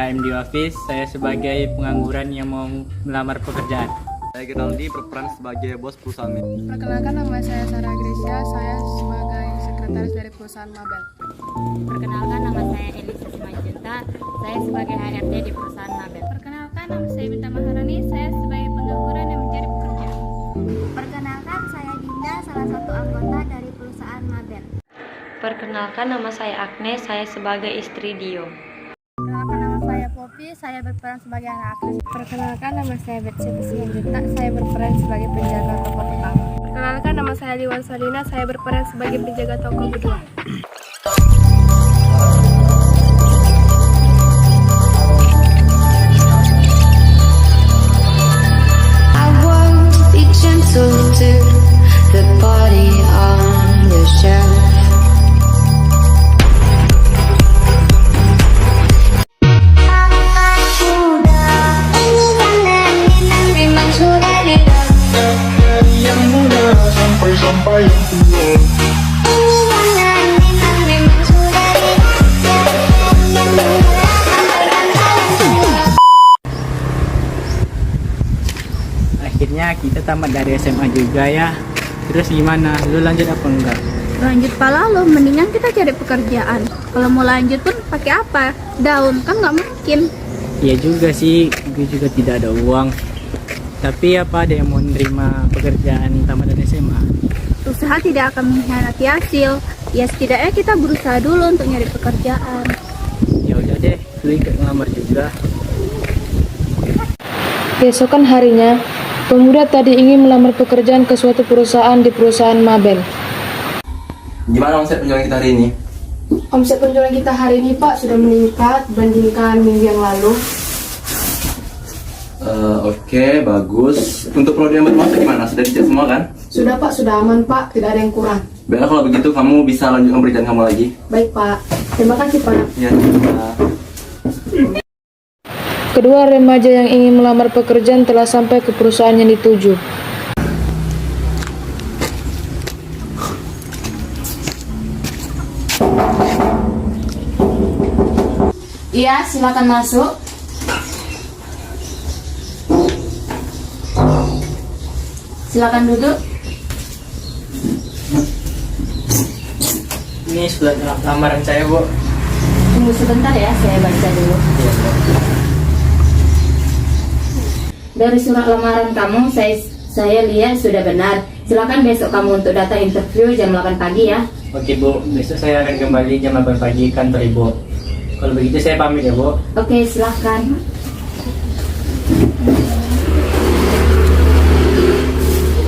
saya MD Hafiz. Saya sebagai pengangguran yang mau melamar pekerjaan. Saya Ginaldi berperan sebagai bos perusahaan ini. Perkenalkan, nama saya Sarah Gracia, saya sebagai sekretaris dari perusahaan Mabel. Perkenalkan, nama saya Elisa Simanjunta, saya sebagai HRD di perusahaan Mabel. Perkenalkan, nama saya Binta Maharani, saya sebagai pengangguran yang mencari pekerjaan. Perkenalkan, saya Dinda, salah satu anggota dari perusahaan Mabel. Perkenalkan, nama saya Agnes, saya sebagai istri Dio. Perkenalkan, nama saya Poppy, saya berperan sebagai anak aktris. Perkenalkan, nama saya Betsy Simanjunta, saya berperan sebagai penjaga toko pertama. Perkenalkan, nama saya Liwan Salina, saya berperan sebagai penjaga toko kedua. I won't be gentle to the body on the shelf. Akhirnya kita tamat dari SMA juga ya. Terus gimana? Lu lanjut apa enggak? Lanjut pala lo, mendingan kita cari pekerjaan. Kalau mau lanjut pun pakai apa? Daun, kan nggak mungkin. Iya juga sih, gue juga tidak ada uang. Tapi apa ada yang mau menerima pekerjaan tamat dari SMA? Usaha tidak akan mengkhianati hasil. Ya setidaknya kita berusaha dulu untuk nyari pekerjaan. Ya udah deh, lu ikut ngelamar juga. Keesokan harinya, pemuda tadi ingin melamar pekerjaan ke suatu perusahaan di perusahaan Mabel. Gimana omset penjualan kita hari ini? Omset penjualan kita hari ini, Pak, sudah meningkat dibandingkan minggu yang lalu. Oke, bagus. Untuk produk yang bermaksud gimana? Sudah dicek semua kan? Sudah, Pak, sudah aman, Pak, tidak ada yang kurang. Baiklah, kalau begitu kamu bisa lanjutkan pekerjaan kamu lagi. Baik, Pak. Terima kasih, Pak. Ya, terima. Kedua remaja yang ingin melamar pekerjaan telah sampai ke perusahaan yang dituju. Iya, silakan masuk. Silakan duduk. Ini surat lamaran saya, Bu. Tunggu sebentar ya, saya baca dulu. Dari surat lamaran kamu, saya lihat sudah benar. Silakan besok kamu untuk datang interview jam 8 pagi ya. Oke, Bu. Besok saya akan kembali jam 8 pagi kantor Ibu. Kalau begitu saya pamit ya, Bu. Oke, silakan.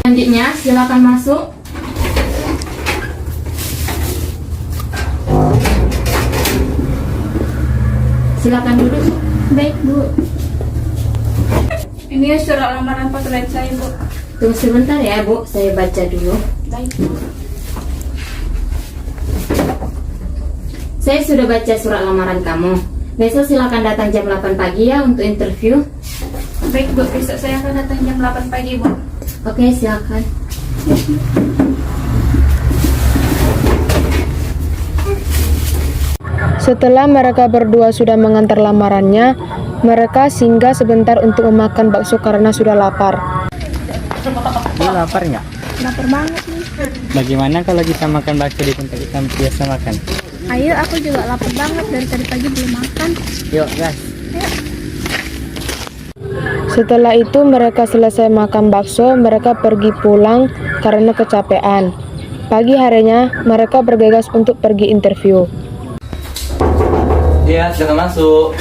Selanjutnya, silakan masuk. Silakan duduk. Baik, Bu. Ini surat lamaran pekerjaan saya, Bu. Tunggu sebentar ya, Bu. Saya baca dulu. Baik, Bu. Saya sudah baca surat lamaran kamu. Besok silakan datang jam 8 pagi ya untuk interview. Baik, Bu. Besok saya akan datang jam 8 pagi, Bu. Oke, silakan. Setelah mereka berdua sudah mengantar lamarannya, mereka singgah sebentar untuk memakan bakso karena sudah lapar. Lu lapar nggak? Lapar banget nih. Bagaimana kalau kita makan bakso di tempat kita biasa makan? Ayo, aku juga lapar banget. Dari tadi pagi belum makan. Yuk, guys. Setelah itu mereka selesai makan bakso, mereka pergi pulang karena kecapean. Pagi harinya, mereka bergegas untuk pergi interview. Iya, silakan masuk.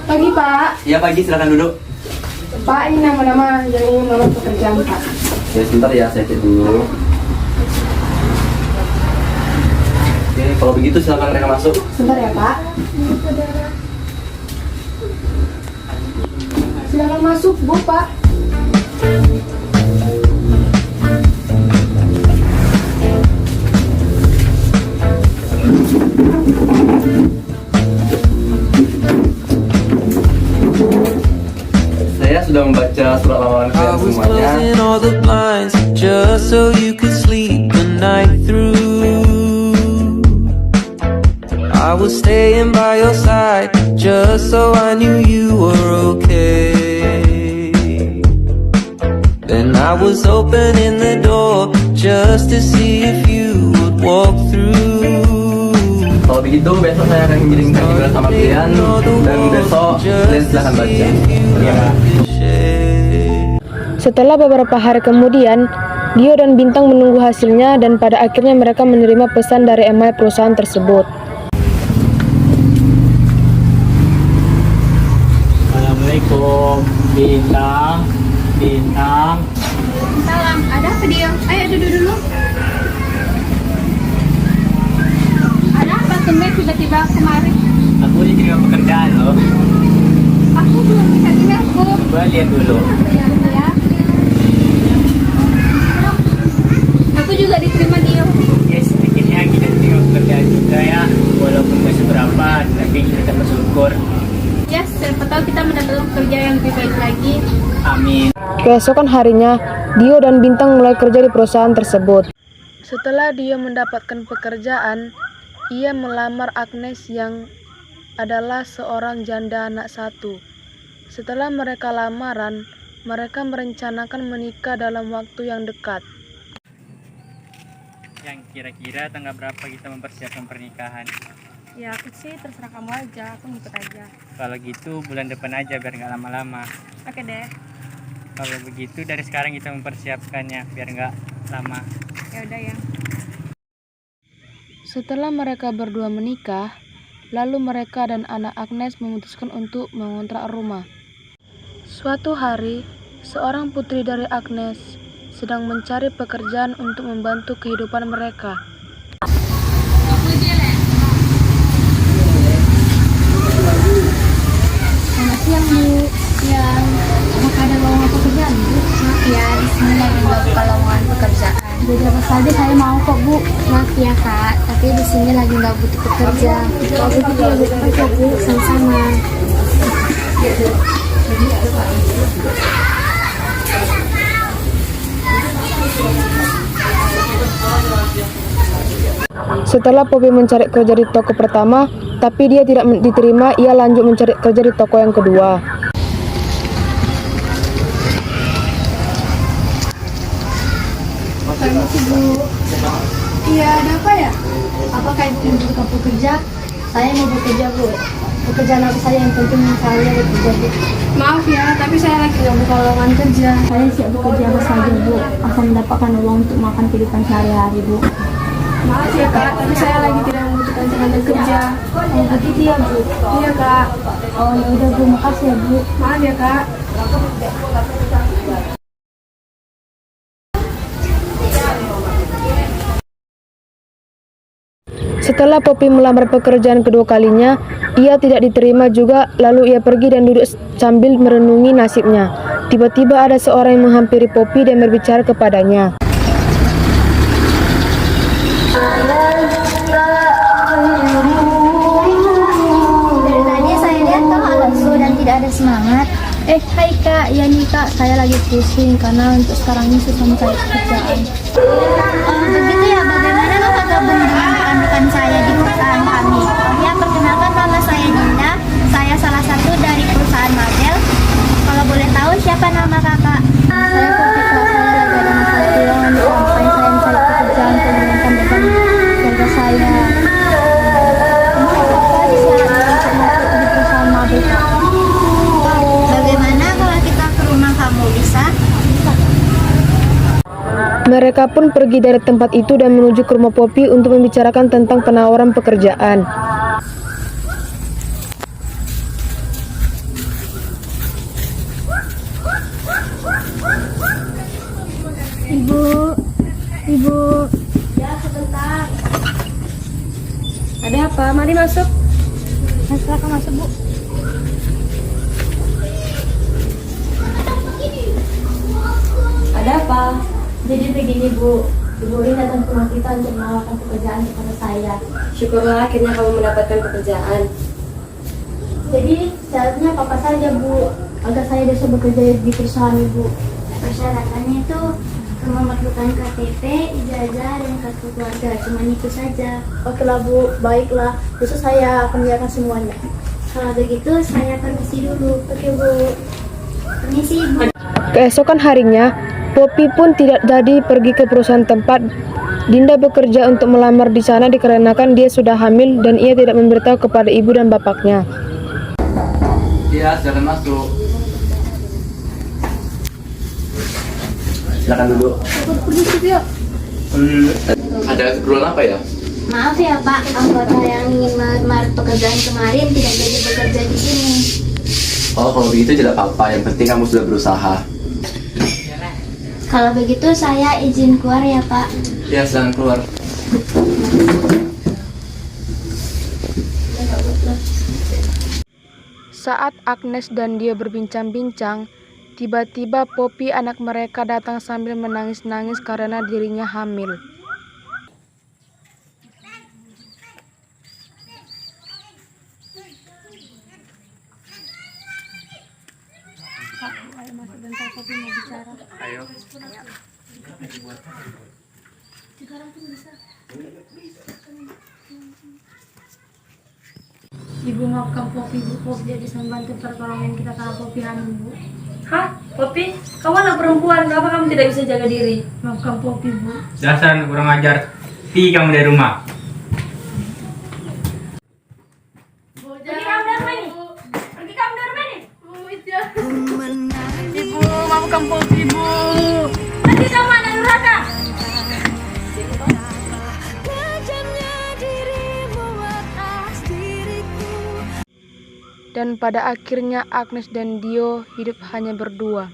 Pagi, Pak. Iya, pagi, silakan duduk. Pak, ini nama-nama yang ingin melamar pekerjaan, Pak. Ya, sebentar ya, saya cek dulu. Oke, kalau begitu silakan mereka masuk. Sebentar ya, Pak. Silakan masuk, Bu, Pak. Saya sudah membaca surat lamaran kalian semuanya. All the blinds just so you could sleep the night through. I was staying by your side just so I knew you were okay. Then I was opening the door just to see if you would walk through. Kalau begitu besok saya akan mengirimkan email sama kalian dan besok kalian silahkan baca. Ya. Setelah beberapa hari kemudian, Dio dan Bintang menunggu hasilnya dan pada akhirnya mereka menerima pesan dari email perusahaan tersebut. Assalamualaikum, Bintang. Salam, ada apa dia? Ayo duduk dulu. Ada apa tumben tiba-tiba kemari? Aku diterima pekerjaan loh. Aku belum bisa dengar, Bu. Coba lihat dulu. Ya. Aku juga diterima dia. Yes, akhirnya kita diterima pekerjaan juga ya. Walaupun gak seberapa, tapi kita bersyukur. Ya, siapa tahu kita mendapatkan kerja yang lebih baik lagi. Amin. Keesokan harinya, Dio dan Bintang mulai kerja di perusahaan tersebut. Setelah Dio mendapatkan pekerjaan, ia melamar Agnes yang adalah seorang janda anak satu. Setelah mereka lamaran, mereka merencanakan menikah dalam waktu yang dekat. Yang kira-kira tanggal berapa kita mempersiapkan pernikahan? Ya aku sih terserah kamu aja, aku ngikut aja. Kalau gitu bulan depan aja biar nggak lama-lama. Oke deh. Kalau begitu dari sekarang kita mempersiapkannya biar nggak lama. Ya udah ya. Setelah mereka berdua menikah, lalu mereka dan anak Agnes memutuskan untuk mengontrak rumah. Suatu hari, seorang putri dari Agnes sedang mencari pekerjaan untuk membantu kehidupan mereka. Selamat siang, Bu. Siang. Apakah ada lowongan pekerjaan, Bu? Maaf ya, di sini lagi nggak buka lowongan pekerjaan. Jadi apa saja saya mau kok, Bu. Maaf ya, Kak, tapi di sini lagi nggak butuh pekerja. Kalau begitu ya, Bu, aja, Bu. Sama-sama. Setelah Poppy mencari kerja di toko pertama, tapi dia tidak diterima, ia lanjut mencari kerja di toko yang kedua. Permisi, Bu. Iya, ada apa ya? Apakah Ibu membutuhkan pekerja? Saya mau bekerja, Bu. Pekerjaan apa saja yang penting saya bekerja, Bu. Maaf ya, tapi saya lagi nggak buka lowongan kerja. Saya siap bekerja apa saja, Bu. Asal mendapatkan uang untuk makan kehidupan sehari-hari, Bu. Maaf ya Kak, tapi saya lagi tidak membutuhkan tenaga kerja. Oh, begitu ya, Bu. Iya Kak. Oh, ya udah, Bu. Makasih ya, Bu. Maaf ya Kak. Setelah Poppy melamar pekerjaan kedua kalinya, ia tidak diterima juga, lalu ia pergi dan duduk sambil merenungi nasibnya. Tiba-tiba ada seorang yang menghampiri Poppy dan berbicara kepadanya. Dari tadi saya lihat kamu lesu dan tidak ada semangat. Hai Kak, ya nih Kak, saya lagi pusing karena untuk sekarang ini susah mencari pekerjaan. Oh begitu ya, bagaimana Kakak gabung dengan rekan-rekan saya di perusahaan kami? Ya, perkenalkan nama saya Dinda, saya salah satu dari perusahaan Mabel. Kalau boleh tahu siapa nama Kakak? Saya Poppy Kak, saya lagi ada masalah keuangan, makanya saya mencari pekerjaan untuk mengenakan beban keluarga saya. Apa saja syaratnya untuk masuk di perusahaan Mabel, Kak? Bagaimana kalau kita ke rumah kamu, bisa? Mereka pun pergi dari tempat itu dan menuju ke rumah Poppy untuk membicarakan tentang penawaran pekerjaan. Ibu. Ya, sebentar. Ada apa? Mari masuk. Silakan masuk, Bu. Ada apa? Jadi begini, Bu. Ibu ini datang ke rumah kita untuk menawarkan pekerjaan kepada saya. Syukurlah akhirnya kamu mendapatkan pekerjaan. Jadi syaratnya apa saja, Bu, agar saya bisa bekerja di perusahaan Ibu? Persyaratannya itu memerlukan KTP, ijazah, dan kartu keluarga. Cuma itu saja. Oke lah Bu, baiklah. Besok saya akan menyiapkan semuanya. Kalau begitu saya permisi dulu. Oke Bu. Permisi Ibu. Keesokan harinya, Poppy pun tidak jadi pergi ke perusahaan tempat Dinda bekerja untuk melamar di sana dikarenakan dia sudah hamil dan ia tidak memberitahu kepada ibu dan bapaknya. Iya, silakan masuk. Silakan duduk. Ada keperluan apa ya? Maaf ya Pak, anggota yang ingin melamar pekerjaan kemarin tidak jadi bekerja di sini. Oh, kalau begitu tidak apa-apa. Yang penting kamu sudah berusaha. Kalau begitu saya izin keluar ya Pak. Ya, silakan keluar. Saat Agnes dan Dio berbincang-bincang, tiba-tiba Poppy anak mereka datang sambil menangis-nangis karena dirinya hamil. Ayo. Ibu maafkan Poppy Bu, Poppy jadi membantu pertolongan kita karena Poppy hamil Bu. Hah? Poppy? Kamu anak perempuan, kenapa kamu tidak bisa jaga diri? Maafkan Poppy Bu. Dasar kurang ajar. Pergi kamu dari rumah. Pergi kamu dari rumah ini. Pergi kamu dari rumah ini. Ibu, maafkan Poppy Bu. Pergi kamu anak durhaka. Dan pada akhirnya Agnes dan Dio hidup hanya berdua.